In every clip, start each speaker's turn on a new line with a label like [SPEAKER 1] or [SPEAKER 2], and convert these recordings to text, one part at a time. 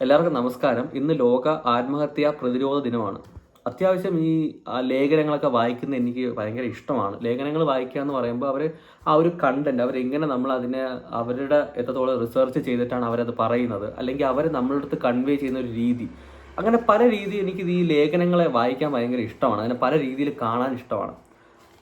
[SPEAKER 1] എല്ലാവർക്കും നമസ്കാരം. ഇന്ന് ലോക ആത്മഹത്യാ പ്രതിരോധ ദിനമാണ്. അത്യാവശ്യം ഈ ലേഖനങ്ങളൊക്കെ വായിക്കുന്നത് എനിക്ക് ഭയങ്കര ഇഷ്ടമാണ്. ലേഖനങ്ങൾ വായിക്കുക എന്ന് പറയുമ്പോൾ ആ ഒരു കണ്ടന്റ് അവരെങ്ങനെ നമ്മളതിനെ അവരുടെ എത്രത്തോളം റിസർച്ച് ചെയ്തിട്ടാണ് അവരത് പറയുന്നത്, അല്ലെങ്കിൽ അവർ നമ്മളുടെ അടുത്ത് കൺവേ ചെയ്യുന്ന ഒരു രീതി, അങ്ങനെ പല രീതി എനിക്കിത് ഈ ലേഖനങ്ങളെ വായിക്കാൻ ഭയങ്കര ഇഷ്ടമാണ്. അതിനെ പല രീതിയിൽ കാണാൻ ഇഷ്ടമാണ്.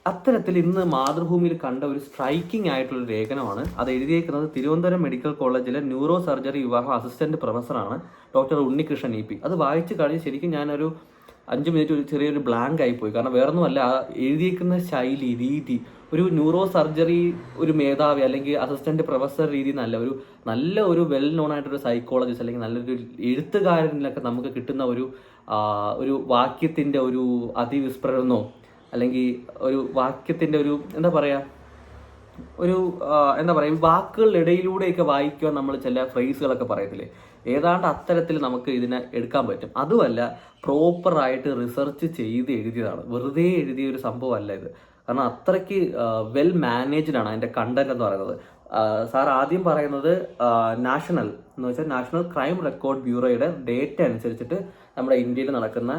[SPEAKER 1] അത്തരത്തിൽ ഇന്ന് മാതൃഭൂമിയിൽ കണ്ട ഒരു സ്ട്രൈക്കിംഗ് ആയിട്ടുള്ള ലേഖനമാണ്. അത് എഴുതിയേക്കുന്നത് തിരുവനന്തപുരം മെഡിക്കൽ കോളേജിലെ ന്യൂറോ സർജറി വിഭാഗം അസിസ്റ്റന്റ് പ്രൊഫസറാണ് ഡോക്ടർ ഉണ്ണികൃഷ്ണൻ ഇ പി. അത് വായിച്ച് കഴിഞ്ഞ് ശരിക്കും ഞാനൊരു 5 മിനിറ്റ് ഒരു ചെറിയൊരു ബ്ലാങ്ക് ആയിപ്പോയി. കാരണം വേറൊന്നുമല്ല, എഴുതിയേക്കുന്ന ശൈലി, രീതി, ഒരു ന്യൂറോ സർജറി ഒരു മേധാവി അല്ലെങ്കിൽ അസിസ്റ്റന്റ് പ്രൊഫസർ രീതി എന്നല്ല, നല്ല ഒരു വെൽ നോൺ ആയിട്ടൊരു സൈക്കോളജിസ്റ്റ് അല്ലെങ്കിൽ നല്ലൊരു എഴുത്തുകാരനിലൊക്കെ നമുക്ക് കിട്ടുന്ന ഒരു വാക്യത്തിൻ്റെ ഒരു അതിവിസ്ഫുരണമോ അല്ലെങ്കിൽ ഒരു വാക്യത്തിൻ്റെ ഒരു എന്താ പറയുക, വാക്കുകളുടെ ഇടയിലൂടെയൊക്കെ വായിക്കുക. നമ്മൾ ചില ഫ്രേസുകളൊക്കെ പറയത്തില്ലേ, ഏതാണ്ട് അത്തരത്തിൽ നമുക്ക് ഇതിനെ എടുക്കാൻ പറ്റും. അതുമല്ല, പ്രോപ്പറായിട്ട് റിസർച്ച് ചെയ്ത് എഴുതിയതാണ്, വെറുതെ എഴുതിയ ഒരു സംഭവമല്ല ഇത്. കാരണം അത്രയ്ക്ക് വെൽ മാനേജ്ഡ് ആണ് അതിൻ്റെ കണ്ടന്റ് എന്ന് പറയുന്നത്. സാർ ആദ്യം പറയുന്നത് നാഷണൽ എന്ന് വെച്ചാൽ നാഷണൽ ക്രൈം റെക്കോർഡ് ബ്യൂറോയുടെ ഡേറ്റ അനുസരിച്ചിട്ട് നമ്മുടെ ഇന്ത്യയിൽ നടക്കുന്ന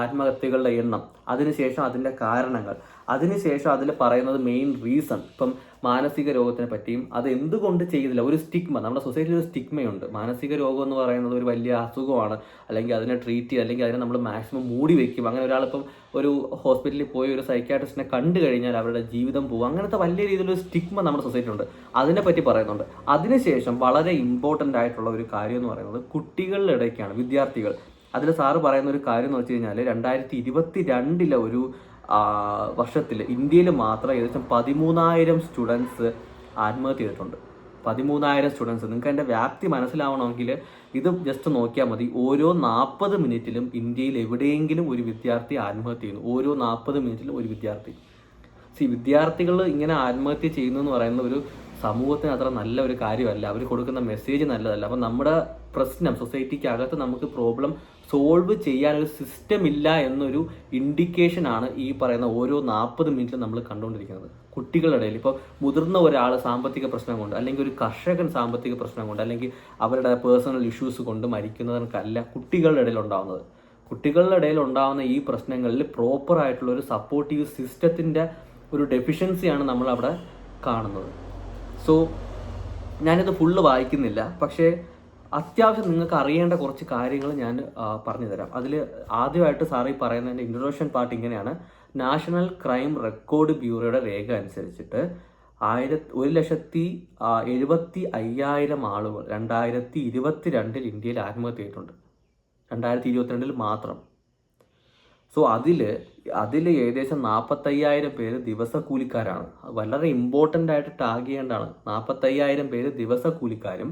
[SPEAKER 1] ആത്മഹത്യകളുടെ എണ്ണം, അതിനുശേഷം അതിൻ്റെ കാരണങ്ങൾ, അതിനുശേഷം അതിൽ പറയുന്നത് മെയിൻ റീസൺ, ഇപ്പം മാനസിക രോഗത്തിനെ പറ്റിയും അത് എന്തുകൊണ്ട് ചെയ്യുന്നില്ല, ഒരു സ്റ്റിഗ്മ, നമ്മുടെ സൊസൈറ്റിയിൽ ഒരു സ്റ്റിഗ്മയുണ്ട്. മാനസിക രോഗം എന്ന് പറയുന്നത് ഒരു വലിയ അസുഖമാണ്, അല്ലെങ്കിൽ അതിനെ ട്രീറ്റ് ചെയ്യുക, അല്ലെങ്കിൽ അതിനെ നമ്മൾ മാക്സിമം മൂടി വെക്കും. അങ്ങനെ ഒരാളിപ്പം ഒരു ഹോസ്പിറ്റലിൽ പോയി ഒരു സൈക്യാട്രിസ്റ്റിനെ കണ്ടു കഴിഞ്ഞാൽ അവരുടെ ജീവിതം പോകും. അങ്ങനത്തെ വലിയ രീതിയിലൊരു സ്റ്റിഗ്മ നമ്മുടെ സൊസൈറ്റി ഉണ്ട്. അതിനെപ്പറ്റി പറയുന്നുണ്ട്. അതിനുശേഷം വളരെ ഇമ്പോർട്ടൻ്റ് ആയിട്ടുള്ള ഒരു കാര്യം എന്ന് പറയുന്നത് കുട്ടികളുടെ ഇടയ്ക്കാണ്, വിദ്യാർത്ഥികൾ. അതിൽ സാറ് പറയുന്ന ഒരു കാര്യം എന്ന് വെച്ച് കഴിഞ്ഞാൽ 2022 ഒരു വർഷത്തിൽ ഇന്ത്യയിൽ മാത്രം ഏകദേശം 13,000 സ്റ്റുഡൻസ് ആത്മഹത്യ ചെയ്തിട്ടുണ്ട്. 13,000 സ്റ്റുഡൻസ്. നിങ്ങൾക്ക് അതിൻ്റെ വ്യാപ്തി മനസ്സിലാവണമെങ്കിൽ ഇത് ജസ്റ്റ് നോക്കിയാൽ മതി. ഓരോ 40 മിനിറ്റിലും ഇന്ത്യയിൽ എവിടെയെങ്കിലും ഒരു വിദ്യാർത്ഥി ആത്മഹത്യ ചെയ്യുന്നു. ഓരോ 40 മിനിറ്റിലും ഒരു വിദ്യാർത്ഥി. വിദ്യാർത്ഥികൾ ഇങ്ങനെ ആത്മഹത്യ ചെയ്യുന്നു എന്ന് പറയുന്ന ഒരു സമൂഹത്തിന് അത്ര നല്ല ഒരു കാര്യമല്ല. അവർ കൊടുക്കുന്ന മെസ്സേജ് നല്ലതല്ല. അപ്പം നമ്മുടെ പ്രശ്നം, സൊസൈറ്റിക്കകത്ത് നമുക്ക് പ്രോബ്ലം സോൾവ് ചെയ്യാനൊരു സിസ്റ്റം ഇല്ല എന്നൊരു ഇൻഡിക്കേഷനാണ് ഈ പറയുന്ന ഓരോ 40 മിനിറ്റിലും നമ്മൾ കണ്ടുകൊണ്ടിരിക്കുന്നത്. കുട്ടികളുടെ ഇടയിൽ ഇപ്പോൾ മുതിർന്ന ഒരാൾ സാമ്പത്തിക പ്രശ്നം കൊണ്ട്, അല്ലെങ്കിൽ ഒരു കർഷകൻ സാമ്പത്തിക പ്രശ്നം കൊണ്ട്, അല്ലെങ്കിൽ അവരുടെ പേഴ്സണൽ ഇഷ്യൂസ് കൊണ്ട് മരിക്കുന്നവർക്കല്ല കുട്ടികളുടെ ഇടയിൽ ഉണ്ടാകുന്നത്. കുട്ടികളുടെ ഇടയിൽ ഉണ്ടാകുന്ന ഈ പ്രശ്നങ്ങളിൽ പ്രോപ്പറായിട്ടുള്ള ഒരു സപ്പോർട്ടീവ് സിസ്റ്റത്തിൻ്റെ ഒരു ഡെഫിഷ്യൻസിയാണ് നമ്മളവിടെ കാണുന്നത്. സോ ഞാനിത് ഫുള്ള് വായിക്കുന്നില്ല, പക്ഷേ അത്യാവശ്യം നിങ്ങൾക്ക് അറിയേണ്ട കുറച്ച് കാര്യങ്ങൾ ഞാൻ പറഞ്ഞു തരാം. അതിൽ ആദ്യമായിട്ട് സാറി പറയുന്നതിൻ്റെ ഇൻട്രൊഡക്ഷൻ പാർട്ട് ഇങ്ങനെയാണ്: നാഷണൽ ക്രൈം റെക്കോർഡ് ബ്യൂറോയുടെ രേഖ അനുസരിച്ചിട്ട് 1,70,75,000 ആളുകൾ 2022 ഇന്ത്യയിൽ ആത്മഹത്യ ചെയ്തിട്ടുണ്ട്. 2022 മാത്രം. സോ അതിൽ ഏകദേശം 45,000 പേര് ദിവസക്കൂലിക്കാരാണ്. വളരെ ഇമ്പോർട്ടൻ്റ് ആയിട്ട് ടാഗ് ചെയ്യേണ്ടതാണ്. 45,000 പേര് ദിവസക്കൂലിക്കാരും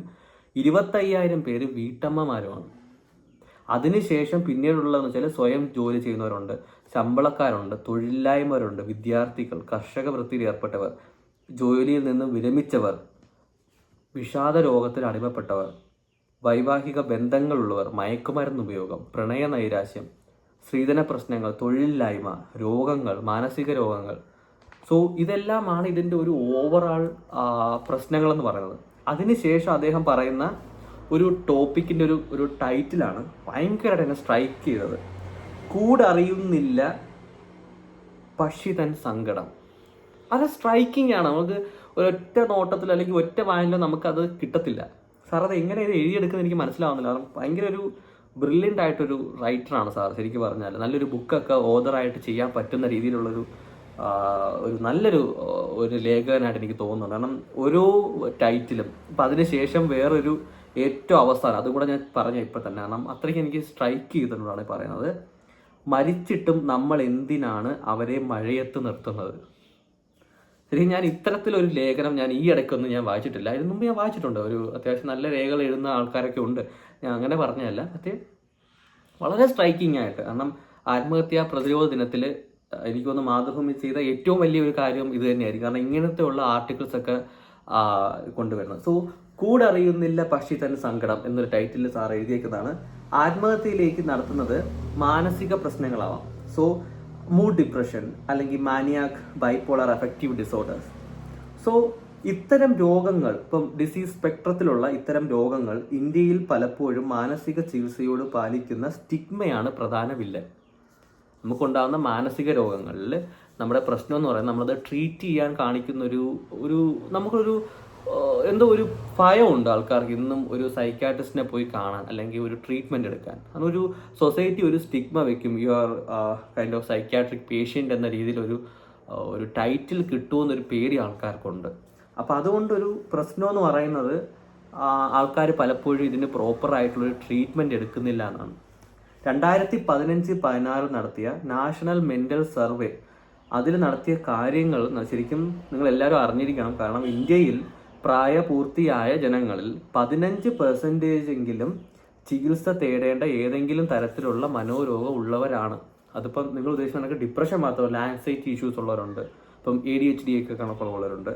[SPEAKER 1] 25,000 പേര് വീട്ടമ്മമാരുമാണ്. അതിനുശേഷം പിന്നീടുള്ളതെന്ന് വെച്ചാൽ സ്വയം ജോലി ചെയ്യുന്നവരുണ്ട്, ശമ്പളക്കാരുണ്ട്, തൊഴിലില്ലായ്മവരുണ്ട്, വിദ്യാർത്ഥികൾ, കർഷക വൃത്തിയിൽ ഏർപ്പെട്ടവർ, ജോലിയിൽ നിന്ന് വിരമിച്ചവർ, വിഷാദ രോഗത്തിന് അടിമപ്പെട്ടവർ, വൈവാഹിക ബന്ധങ്ങളുള്ളവർ, മയക്കുമരുന്ന് ഉപയോഗം, പ്രണയ നൈരാശ്യം, സ്ത്രീധന പ്രശ്നങ്ങൾ, തൊഴിലില്ലായ്മ, രോഗങ്ങൾ, മാനസിക രോഗങ്ങൾ. സോ ഇതെല്ലാമാണ് ഇതിൻ്റെ ഒരു ഓവറാൾ പ്രശ്നങ്ങളെന്ന് പറയുന്നത്. അതിനുശേഷം അദ്ദേഹം പറയുന്ന ഒരു ടോപ്പിക്കിൻ്റെ ഒരു ടൈറ്റിലാണ് ഭയങ്കരമായിട്ട് എന്നെ സ്ട്രൈക്ക് ചെയ്തത്: കൂടറിയുന്നില്ല പക്ഷി തൻ സങ്കടം. അത് സ്ട്രൈക്കിംഗ് ആണ്. നമുക്ക് ഒരൊറ്റ നോട്ടത്തിൽ അല്ലെങ്കിൽ ഒറ്റ വായനയിലോ നമുക്കത് കിട്ടത്തില്ല. സാർ അത് എങ്ങനെ ഇത് എഴുതിയെടുക്കുന്നത് എനിക്ക് മനസ്സിലാവുന്നില്ല. കാരണം ഭയങ്കര ഒരു ബ്രില്യൻ്റ് ആയിട്ടൊരു റൈറ്ററാണ് സാർ. ശരിക്കും പറഞ്ഞാൽ നല്ലൊരു ബുക്കൊക്കെ ഓതറായിട്ട് ചെയ്യാൻ പറ്റുന്ന രീതിയിലുള്ളൊരു നല്ലൊരു ലേഖകനായിട്ട് എനിക്ക് തോന്നുന്നുണ്ട്. കാരണം ഓരോ ടൈറ്റിലും ഇപ്പം അതിനുശേഷം വേറൊരു ഏറ്റവും അവസാനം, അതും കൂടെ ഞാൻ പറഞ്ഞ ഇപ്പം തന്നെ, കാരണം അത്രയ്ക്ക് എനിക്ക് സ്ട്രൈക്ക് ചെയ്തിട്ടുള്ളതാണ് പറയുന്നത്: മരിച്ചിട്ടും നമ്മൾ എന്തിനാണ് അവരെ മഴയത്ത് നിർത്തുന്നത്. ശരിക്കും ഞാൻ ഇത്തരത്തിലൊരു ലേഖനം ഞാൻ ഈ ഇടയ്ക്കൊന്നും ഞാൻ വായിച്ചിട്ടില്ല. ഇതിനു മുമ്പ് ഞാൻ വായിച്ചിട്ടുണ്ട്. ഒരു അത്യാവശ്യം നല്ല രേഖകൾ എഴുതുന്ന ആൾക്കാരൊക്കെ ഉണ്ട്. ഞാൻ അങ്ങനെ പറഞ്ഞതല്ല. വളരെ സ്ട്രൈക്കിംഗ് ആയിട്ട്. കാരണം ആത്മഹത്യാ പ്രതിരോധ ദിനത്തിൽ എനിക്കൊന്ന് മാതൃഭൂമി ചെയ്ത ഏറ്റവും വലിയൊരു കാര്യം ഇത് തന്നെയായിരിക്കും. കാരണം ഇങ്ങനത്തെ ഉള്ള ആർട്ടിക്കിൾസ് ഒക്കെ കൊണ്ടുവരുന്നത്. സോ കൂടറിയുന്നില്ല പക്ഷി തൻ സങ്കടം എന്നൊരു ടൈറ്റിൽ സാർ എഴുതിയേക്കുന്നതാണ്. ആത്മഹത്യയിലേക്ക് നടത്തുന്നത് മാനസിക പ്രശ്നങ്ങളാവാം. സോ മൂഡ് ഡിപ്രഷൻ അല്ലെങ്കിൽ maniac bipolar affective disorders. So ഇത്തരം രോഗങ്ങൾ, ഇപ്പം ഡിസീസ് സ്പെക്ട്രത്തിലുള്ള ഇത്തരം രോഗങ്ങൾ ഇന്ത്യയിൽ പലപ്പോഴും മാനസിക ചികിത്സയോട് പാലിക്കുന്ന സ്റ്റിഗ്മയാണ് പ്രധാന വില്ലൻ. നമുക്കുണ്ടാകുന്ന മാനസിക രോഗങ്ങളിൽ നമ്മുടെ പ്രശ്നം എന്ന് പറയുന്നത് നമ്മളത് ട്രീറ്റ് ചെയ്യാൻ കാണിക്കുന്ന ഒരു നമുക്കൊരു എന്തോ ഒരു ഭയമുണ്ട് ആൾക്കാർക്ക് ഇന്നും ഒരു സൈക്കാട്രിസ്റ്റിനെ പോയി കാണാൻ അല്ലെങ്കിൽ ഒരു ട്രീറ്റ്മെൻറ്റ് എടുക്കാൻ. അതൊരു സൊസൈറ്റി ഒരു സ്റ്റിഗ്മ വെക്കും, you are kind of psychiatric patient എന്ന രീതിയിൽ ഒരു ടൈറ്റിൽ കിട്ടുമെന്നൊരു പേടി ആൾക്കാർക്കുണ്ട്. അപ്പോൾ അതുകൊണ്ടൊരു പ്രശ്നം എന്ന് പറയുന്നത് ആൾക്കാർ പലപ്പോഴും ഇതിന് പ്രോപ്പറായിട്ടുള്ളൊരു ട്രീറ്റ്മെൻറ്റ് എടുക്കുന്നില്ല എന്നാണ്. 2015-16 നടത്തിയ നാഷണൽ മെൻ്റൽ സർവേ, അതിൽ നടത്തിയ കാര്യങ്ങൾ ശരിക്കും നിങ്ങൾ എല്ലാവരും അറിഞ്ഞിരിക്കണം. കാരണം ഇന്ത്യയിൽ പ്രായപൂർത്തിയായ ജനങ്ങളിൽ 15% ചികിത്സ തേടേണ്ട ഏതെങ്കിലും തരത്തിലുള്ള മനോരോഗം ഉള്ളവരാണ്. അതിപ്പം നിങ്ങൾ ഉദ്ദേശിക്കുന്ന ഡിപ്രഷൻ മാത്രമല്ല, ആൻസൈറ്റി ഇഷ്യൂസ് ഉള്ളവരുണ്ട്, ഇപ്പം ADHD ഒക്കെ കണക്കുള്ളവരുണ്ട്,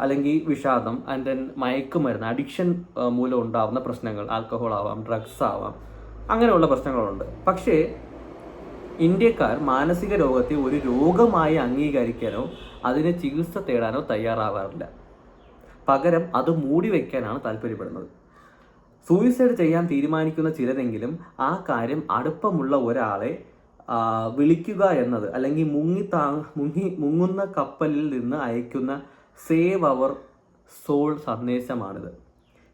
[SPEAKER 1] അല്ലെങ്കിൽ വിഷാദം, ആൻഡ് ദെൻ മയക്കുമരുന്ന് അഡിക്ഷൻ മൂലം ഉണ്ടാവുന്ന പ്രശ്നങ്ങൾ, ആൽക്കഹോൾ ആവാം, ഡ്രഗ്സ് ആവാം, അങ്ങനെയുള്ള പ്രശ്നങ്ങളുണ്ട്. പക്ഷേ ഇന്ത്യക്കാർ മാനസിക രോഗത്തെ ഒരു രോഗമായി അംഗീകരിക്കാനോ അതിന് ചികിത്സ തേടാനോ തയ്യാറാവാറില്ല. പകരം അത് മൂടി വയ്ക്കാനാണ് താല്പര്യപ്പെടുന്നത്. സൂയിസൈഡ് ചെയ്യാൻ തീരുമാനിക്കുന്ന ചിലരെങ്കിലും ആ കാര്യം അടുപ്പമുള്ള ഒരാളെ വിളിക്കുക എന്നത്, അല്ലെങ്കിൽ മുങ്ങുന്ന കപ്പലിൽ നിന്ന് അയക്കുന്ന സേവ് അവർ സോൾ സന്ദേശമാണിത്.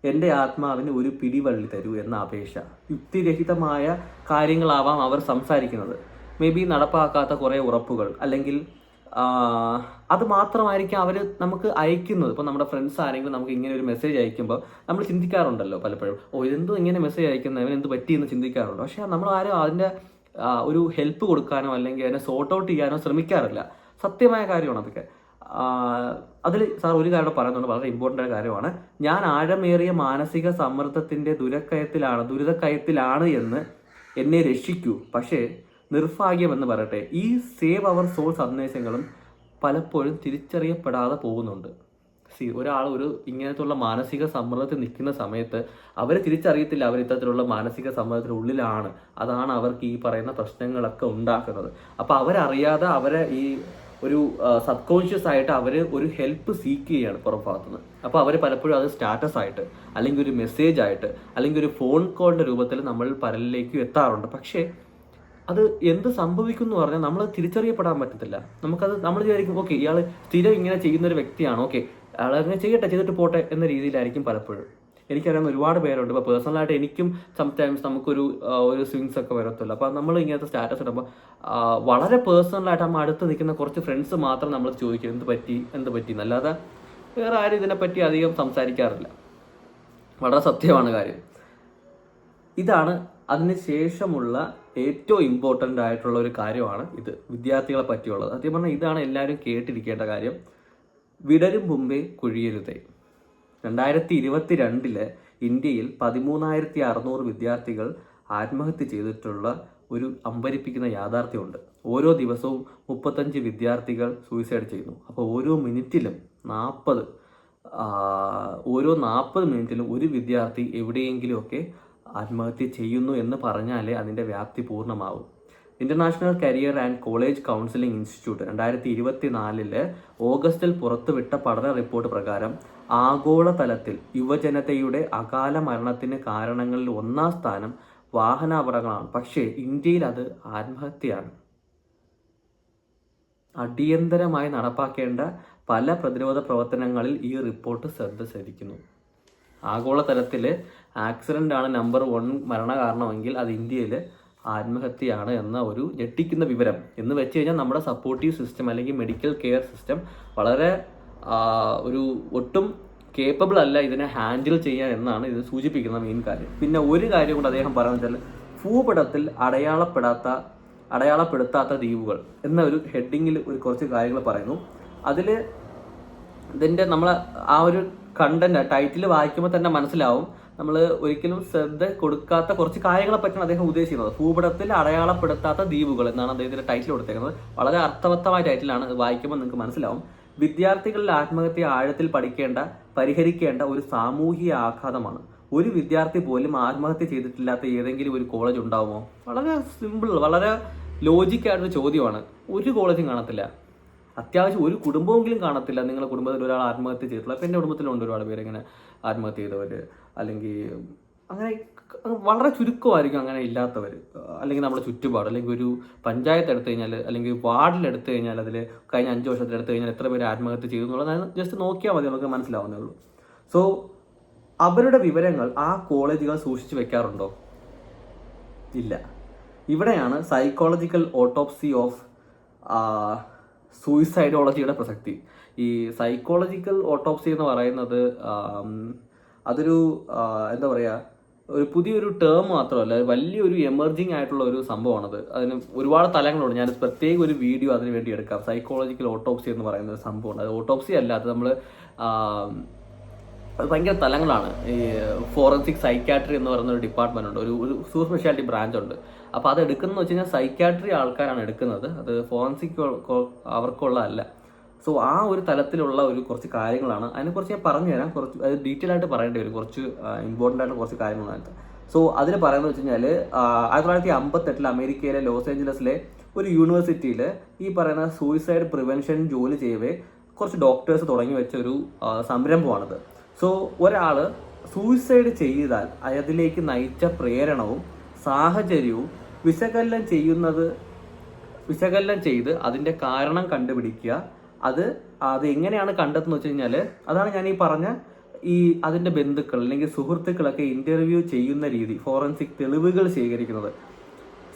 [SPEAKER 1] എൻ്റെ ആത്മാവിന് ഒരു പിടിവള്ളി തരൂ എന്ന അപേക്ഷ. യുക്തിരഹിതമായ കാര്യങ്ങളാവാം അവർ സംസാരിക്കുന്നത്, മേ ബി നടപ്പാക്കാത്ത കുറേ ഉറപ്പുകൾ, അല്ലെങ്കിൽ അത് മാത്രമായിരിക്കും അവർ നമുക്ക് അയക്കുന്നത്. ഇപ്പോൾ നമ്മുടെ ഫ്രണ്ട്സ് ആരെങ്കിലും നമുക്ക് ഇങ്ങനെ ഒരു മെസ്സേജ് അയക്കുമ്പോൾ നമ്മൾ ചിന്തിക്കാറുണ്ടല്ലോ പലപ്പോഴും, ഇതെന്തോ ഇങ്ങനെ മെസ്സേജ് അയക്കുന്നത്, അവൻ എന്ത് പറ്റിയെന്ന് ചിന്തിക്കാറുണ്ട്. പക്ഷേ നമ്മൾ ആരും അതിൻ്റെ ഒരു ഹെൽപ്പ് കൊടുക്കാനോ അല്ലെങ്കിൽ അതിനെ സോർട്ട് ഔട്ട് ചെയ്യാനോ ശ്രമിക്കാറില്ല. സത്യമായ കാര്യമാണ് അതൊക്കെ. അതിൽ സാർ ഒരു കാര്യം പറയുന്നുണ്ട്, വളരെ ഇമ്പോർട്ടൻ്റ് ആയ കാര്യമാണ്. ഞാൻ ആഴമേറിയ മാനസിക സമ്മർദ്ദത്തിൻ്റെ ദുരിതക്കയത്തിലാണ് എന്ന് എന്നെ രക്ഷിക്കൂ. പക്ഷേ നിർഭാഗ്യമെന്ന് പറയട്ടെ, ഈ സേവ് അവർ സോൾ സന്ദേശങ്ങളും പലപ്പോഴും തിരിച്ചറിയപ്പെടാതെ പോകുന്നുണ്ട്. ഒരാൾ ഇങ്ങനത്തുള്ള മാനസിക സമ്മർദ്ദത്തിൽ നിൽക്കുന്ന സമയത്ത് അവർ തിരിച്ചറിയത്തില്ല അവർ ഇത്തരത്തിലുള്ള മാനസിക സമ്മർദ്ദത്തിനുള്ളിലാണ്. അതാണ് അവർക്ക് ഈ പറയുന്ന പ്രശ്നങ്ങളൊക്കെ ഉണ്ടാക്കുന്നത്. അപ്പോൾ അവരറിയാതെ അവരെ ഈ ഒരു സബ് കോൺഷ്യസ് ആയിട്ട് അവർ ഒരു ഹെൽപ്പ് സീക്ക് ചെയ്യുകയാണ് പുറഭാഗത്തുനിന്ന്. അപ്പോൾ അവർ പലപ്പോഴും അത് സ്റ്റാറ്റസ് ആയിട്ട്, അല്ലെങ്കിൽ ഒരു മെസ്സേജ് ആയിട്ട്, അല്ലെങ്കിൽ ഒരു ഫോൺ കോളിൻ്റെ രൂപത്തിൽ നമ്മൾ പലരിലേക്കും എത്താറുണ്ട്. പക്ഷേ അത് എന്ത് സംഭവിക്കും എന്ന് പറഞ്ഞാൽ നമ്മൾ തിരിച്ചറിയപ്പെടാൻ പറ്റത്തില്ല. നമ്മൾ വിചാരിക്കും, ഓക്കെ ഇയാൾ സ്ഥിരം ഇങ്ങനെ ചെയ്യുന്നൊരു വ്യക്തിയാണ്, ഓക്കെ അയാൾ അങ്ങനെ ചെയ്തിട്ട് പോട്ടെ എന്ന രീതിയിലായിരിക്കും പലപ്പോഴും. എനിക്കറിയാവുന്ന ഒരുപാട് പേരുണ്ട്. ഇപ്പോൾ പേഴ്സണലായിട്ട് എനിക്കും സംടൈംസ് നമുക്കൊരു സ്വിങ്സ് ഒക്കെ വരത്തുള്ളൂ. അപ്പോൾ നമ്മൾ ഇങ്ങനത്തെ സ്റ്റാറ്റസ് ഇടുമ്പോൾ വളരെ പേഴ്സണലായിട്ട് നമ്മൾ അടുത്ത് നിൽക്കുന്ന കുറച്ച് ഫ്രണ്ട്സ് മാത്രം നമ്മൾ ചോദിക്കും എന്ത് പറ്റി എന്നല്ലാതെ വേറെ ആരും ഇതിനെപ്പറ്റി അധികം സംസാരിക്കാറില്ല. വളരെ സത്യമാണ് കാര്യം. ഇതാണ് അതിന് ശേഷമുള്ള ഏറ്റവും ഇമ്പോർട്ടൻ്റ് ആയിട്ടുള്ള ഒരു കാര്യമാണ് ഇത്, വിദ്യാർത്ഥികളെ പറ്റിയുള്ളത്. സത്യം പറഞ്ഞാൽ ഇതാണ് എല്ലാവരും കേട്ടിരിക്കേണ്ട കാര്യം. വിടരും മുമ്പേ കുഴിയരുതേ. 2022 ഇന്ത്യയിൽ 13,600 വിദ്യാർത്ഥികൾ ആത്മഹത്യ ചെയ്തിട്ടുള്ള ഒരു അമ്പരിപ്പിക്കുന്ന യാഥാർത്ഥ്യമുണ്ട്. ഓരോ ദിവസവും 35 വിദ്യാർത്ഥികൾ സൂയിസൈഡ് ചെയ്യുന്നു. അപ്പോൾ ഓരോ മിനിറ്റിലും 40 മിനിറ്റിലും ഒരു വിദ്യാർത്ഥി എവിടെയെങ്കിലുമൊക്കെ ആത്മഹത്യ ചെയ്യുന്നു എന്ന് പറഞ്ഞാലേ അതിൻ്റെ വ്യാപ്തി പൂർണ്ണമാവും. International career and college counselling institute 2024 ഓഗസ്റ്റിൽ പുറത്തുവിട്ട പഠന റിപ്പോർട്ട് പ്രകാരം ആഗോളതലത്തിൽ യുവജനതയുടെ അകാല മരണത്തിന് കാരണങ്ങളിൽ 1-ാം സ്ഥാനം വാഹനാപകടങ്ങളാണ്. പക്ഷേ ഇന്ത്യയിൽ അത് ആത്മഹത്യയാണ്. അടിയന്തരമായി നടപ്പാക്കേണ്ട പല പ്രതിരോധ പ്രവർത്തനങ്ങളിൽ ഈ റിപ്പോർട്ട് ശ്രദ്ധ ചെലുത്തുന്നു. ആഗോളതലത്തിൽ ആക്സിഡൻ്റ് ആണ് നമ്പർ 1 മരണകാരണമെങ്കിൽ അത് ഇന്ത്യയിൽ ആത്മഹത്യയാണ് എന്ന ഒരു ഞെട്ടിക്കുന്ന വിവരം. എന്ന് വെച്ച് കഴിഞ്ഞാൽ നമ്മുടെ സപ്പോർട്ടീവ് സിസ്റ്റം അല്ലെങ്കിൽ മെഡിക്കൽ കെയർ സിസ്റ്റം വളരെ ഒട്ടും കേപ്പബിൾ അല്ല ഇതിനെ ഹാൻഡിൽ ചെയ്യാൻ എന്നാണ് ഇത് സൂചിപ്പിക്കുന്ന മെയിൻ കാര്യം. പിന്നെ ഒരു കാര്യം കൂടെ അദ്ദേഹം പറയുന്നത് വെച്ചാൽ ഭൂപടത്തിൽ അടയാളപ്പെടുത്താത്ത ദ്വീപുകൾ എന്ന ഒരു ഹെഡിങ്ങിൽ കുറച്ച് കാര്യങ്ങൾ പറയുന്നു. അതിൽ ഇതിൻ്റെ നമ്മൾ ആ ഒരു കണ്ടന്റ് ടൈറ്റിൽ വായിക്കുമ്പോൾ തന്നെ മനസ്സിലാവും നമ്മൾ ഒരിക്കലും ശ്രദ്ധ കൊടുക്കാത്ത കുറച്ച് കാര്യങ്ങളെ പറ്റിയാണ് അദ്ദേഹം ഉദ്ദേശിക്കുന്നത്. ഭൂപടത്തിൽ അടയാളപ്പെടുത്താത്ത ദ്വീപുകൾ എന്നാണ് അദ്ദേഹത്തിന്റെ ടൈറ്റിൽ കൊടുത്തേക്കുന്നത്. വളരെ അർത്ഥവത്തമായ ടൈറ്റിലാണ്, വായിക്കുമ്പോൾ നിങ്ങൾക്ക് മനസ്സിലാവും. വിദ്യാർത്ഥികളിൽ ആത്മഹത്യ ആഴത്തിൽ പരിഹരിക്കേണ്ട ഒരു സാമൂഹിക ആഘാതമാണ്. ഒരു വിദ്യാർത്ഥി പോലും ആത്മഹത്യ ചെയ്തിട്ടില്ലാത്ത ഏതെങ്കിലും ഒരു കോളേജ് ഉണ്ടാവുമോ? വളരെ സിമ്പിൾ, വളരെ ലോജിക്കായിട്ടൊരു ചോദ്യമാണ്. ഒരു കോളേജും കാണത്തില്ല. അത്യാവശ്യം ഒരു കുടുംബമെങ്കിലും കാണത്തില്ല നിങ്ങളുടെ കുടുംബത്തിൽ ഒരാൾ ആത്മഹത്യ ചെയ്തിട്ടുള്ള. അപ്പോൾ എൻ്റെ കുടുംബത്തിലുണ്ട് ഒരുപാട് പേര് ഇങ്ങനെ ആത്മഹത്യ ചെയ്തവർ, അല്ലെങ്കിൽ അങ്ങനെ വളരെ ചുരുക്കമായിരിക്കും അങ്ങനെ ഇല്ലാത്തവർ. അല്ലെങ്കിൽ നമ്മുടെ ചുറ്റുപാട്, അല്ലെങ്കിൽ ഒരു പഞ്ചായത്ത് എടുത്തു കഴിഞ്ഞാൽ, അല്ലെങ്കിൽ വാർഡിലെടുത്തു കഴിഞ്ഞാൽ, അതിൽ കഴിഞ്ഞ 5 വർഷത്തിലെടുത്തു കഴിഞ്ഞാൽ എത്ര പേര് ആത്മഹത്യ ചെയ്തു എന്നുള്ളത് ജസ്റ്റ് നോക്കിയാൽ മതി, നമുക്ക് മനസ്സിലാവുന്നേ ഉള്ളൂ. സോ അവരുടെ വിവരങ്ങൾ ആ കോളേജുകൾ സൂക്ഷിച്ചു വെക്കാറുണ്ടോ? ഇല്ല. ഇവിടെയാണ് സൈക്കോളജിക്കൽ ഓട്ടോപ്സി ഓഫ് സൂയിസൈഡോളജിയുടെ പ്രസക്തി. ഈ സൈക്കോളജിക്കൽ ഓട്ടോപ്സി എന്ന് പറയുന്നത് അതൊരു എന്താ പറയുക, ഒരു പുതിയൊരു ടേം മാത്രമല്ല, വലിയൊരു എമർജിങ് ആയിട്ടുള്ള ഒരു സംഭവമാണത്. അതിന് ഒരുപാട് തലങ്ങളുണ്ട്. ഞാൻ പ്രത്യേക ഒരു വീഡിയോ അതിന് വേണ്ടി എടുക്കാം. സൈക്കോളജിക്കൽ ഓട്ടോപ്സി എന്ന് പറയുന്ന ഒരു സംഭവമാണ്. അത് ഓട്ടോപ്സി അല്ല, അത് നമ്മൾ അത് ഭയങ്കര തലങ്ങളാണ്. ഈ ഫോറൻസിക് സൈക്യാട്രി എന്ന് പറയുന്ന ഒരു ഡിപ്പാർട്ട്മെന്റ് ഉണ്ട്, ഒരു സൂപ്പർ സ്പെഷ്യാലിറ്റി ബ്രാഞ്ച് ഉണ്ട്. അപ്പോൾ അത് എടുക്കുന്നത് വെച്ച് കഴിഞ്ഞാൽ സൈക്യാട്രി ആൾക്കാരാണ് എടുക്കുന്നത്, അത് ഫോറൻസിക് അവർക്കുള്ള അല്ല. സോ ആ ഒരു തലത്തിലുള്ള കുറച്ച് കാര്യങ്ങളാണ്. അതിനെക്കുറിച്ച് ഞാൻ പറഞ്ഞു തരാം. കുറച്ച് അത് ഡീറ്റെയിൽ ആയിട്ട് പറയേണ്ടി വരും, കുറച്ച് ഇമ്പോർട്ടൻ്റ് ആയിട്ട് കുറച്ച് കാര്യങ്ങളാണ്. സോ അതിൽ പറയുന്നത് വെച്ച് കഴിഞ്ഞാൽ 1958 അമേരിക്കയിലെ ലോസ് ഏഞ്ചലസിലെ ഒരു യൂണിവേഴ്സിറ്റിയിൽ ഈ പറയുന്ന സൂയിസൈഡ് പ്രിവെൻഷൻ ജോലി ചെയ്യവേ കുറച്ച് ഡോക്ടേഴ്സ് തുടങ്ങി വെച്ച ഒരു സംരംഭമാണിത്. സോ ഒരാൾ സൂയിസൈഡ് ചെയ്താൽ അതിലേക്ക് നയിച്ച പ്രേരണവും സാഹചര്യവും വിശകലനം ചെയ്ത് അതിൻ്റെ കാരണം കണ്ടുപിടിക്കുക. അത് എങ്ങനെയാണ് കണ്ടെത്തുന്നത് വെച്ച് കഴിഞ്ഞാൽ, അതാണ് ഞാൻ ഈ പറഞ്ഞ അതിൻ്റെ ബന്ധുക്കൾ അല്ലെങ്കിൽ സുഹൃത്തുക്കളൊക്കെ ഇൻ്റർവ്യൂ ചെയ്യുന്ന രീതി, ഫോറൻസിക് തെളിവുകൾ ശേഖരിക്കുന്നത്.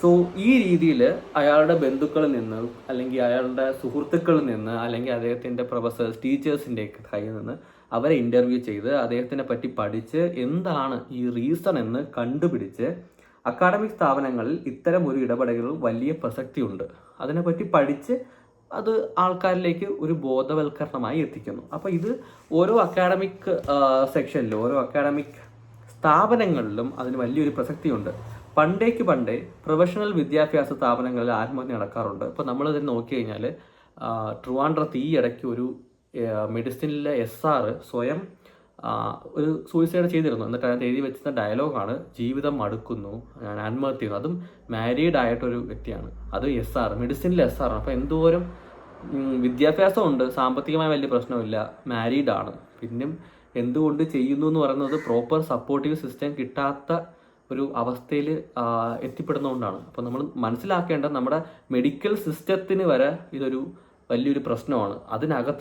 [SPEAKER 1] സോ ഈ രീതിയിൽ അയാളുടെ ബന്ധുക്കളിൽ നിന്ന്, അല്ലെങ്കിൽ അയാളുടെ സുഹൃത്തുക്കളിൽ നിന്ന്, അല്ലെങ്കിൽ അദ്ദേഹത്തിൻ്റെ പ്രൊഫസേഴ്സ് ടീച്ചേഴ്സിൻ്റെ കയ്യിൽ നിന്ന് അവരെ ഇൻ്റർവ്യൂ ചെയ്ത് അദ്ദേഹത്തിനെ പറ്റി പഠിച്ച് എന്താണ് ഈ റീസൺ എന്ന് കണ്ടുപിടിച്ച്, അക്കാഡമിക് സ്ഥാപനങ്ങളിൽ ഇത്തരം ഒരു ഇടപെടലുകൾ വലിയ പ്രസക്തിയുണ്ട്. അതിനെപ്പറ്റി പഠിച്ച് അത് ആൾക്കാരിലേക്ക് ഒരു ബോധവൽക്കരണമായി എത്തിക്കുന്നു. അപ്പോൾ ഇത് ഓരോ അക്കാഡമിക് സെക്ഷനിലും ഓരോ അക്കാഡമിക് സ്ഥാപനങ്ങളിലും അതിന് വലിയൊരു പ്രസക്തിയുണ്ട്. പണ്ടേ പ്രൊഫഷണൽ വിദ്യാഭ്യാസ സ്ഥാപനങ്ങളിൽ ആത്മഹത്യ നടക്കാറുണ്ട്. ഇപ്പോൾ നമ്മളിതിൽ നോക്കി കഴിഞ്ഞാൽ ട്രിവാൻഡ്രത്ത് ഈ ഇടയ്ക്ക് ഒരു മെഡിസിനിലെ SR സ്വയം ഒരു സൂയിസൈഡ് ചെയ്തിരുന്നു. എന്നിട്ട് അതിനകത്ത് എഴുതി വെച്ചിരുന്ന ഡയലോഗാണ്, ജീവിതം മടുക്കുന്നു, ഞാൻ ആത്മഹത്യ ചെയ്യുന്നു. അതും മാരീഡ് ആയിട്ടൊരു വ്യക്തിയാണ്, അത് SR മെഡിസിനിലെ SR ആണ്. അപ്പോൾ എന്തോരം വിദ്യാഭ്യാസമുണ്ട്, സാമ്പത്തികമായ വലിയ പ്രശ്നമില്ല, മാരീഡാണ്. പിന്നെയും എന്തുകൊണ്ട് ചെയ്യുന്നു എന്ന് പറയുന്നത് പ്രോപ്പർ സപ്പോർട്ടീവ് സിസ്റ്റം കിട്ടാത്ത ഒരു അവസ്ഥയിൽ എത്തിപ്പെടുന്നതുകൊണ്ടാണ്. അപ്പോൾ നമ്മൾ മനസ്സിലാക്കേണ്ടത് നമ്മുടെ മെഡിക്കൽ സിസ്റ്റത്തിന് വരെ ഇതൊരു വലിയൊരു പ്രശ്നമാണ്. അതിനകത്ത്